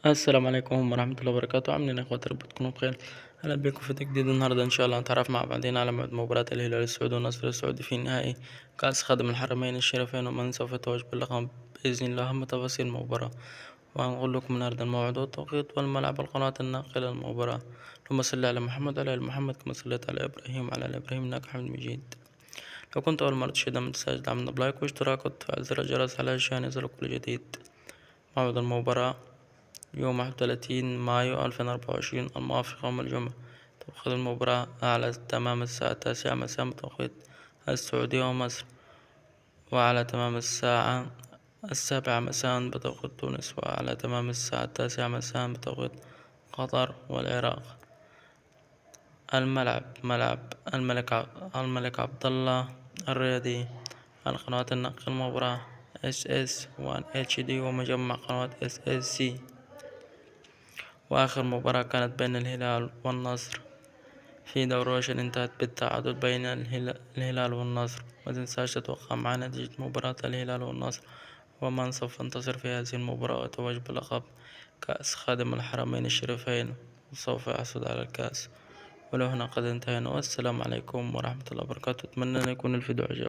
السلام عليكم ورحمة الله وبركاته، عاملين إيه يا اخواتي؟ رب تكونوا بخير. أهلا بكم في جديد. النهاردة إن شاء الله هنتعرف مع بعضنا على موعد مباراة الهلال السعودي والنصر السعودي في نهائي كأس خادم الحرمين الشريفين، ومن سوف يتوج باللقب بإذن الله. أهم تفاصيل المباراة، وهنقول لكم النهاردة الموعد والتوقيت والملعب والقناة الناقلة للمباراة. اللهم صل على محمد وعلى آل محمد كما صليت على إبراهيم وعلى آل إبراهيم إنك حميد مجيد. لو كنت أول مرة تشاهد متنساش دعمنا بلايك واشتراك وتفعيل زر الجرس علشان يصلك كل جديد. موعد المباراة يوم 31 مايو 2024 الموافق يوم الجمعة. توقيت المباراة على تمام الساعة 9 مساء بتوقيت السعودية ومصر، وعلى تمام الساعة 7 مساء بتوقيت تونس، وعلى تمام الساعة 9 مساء بتوقيت قطر والعراق. الملعب ملعب الملك عبدالله الرياضي. على قنوات النقل المباراة SS1 HD ومجمع قنوات SSC. وآخر مباراة كانت بين الهلال والنصر في دوري روشن انتهت بالتعادل بين الهلال والنصر. متنساش تتوقع معنا نتيجة مباراة الهلال والنصر ومن سوف ينتصر في هذه المباراة ويتوج بلقب كأس خادم الحرمين الشريفين وسوف يحصل على الكأس. ولو هنا قد انتهينا، والسلام عليكم ورحمة الله وبركاته. أتمنى أن يكون الفيديو عجبكم.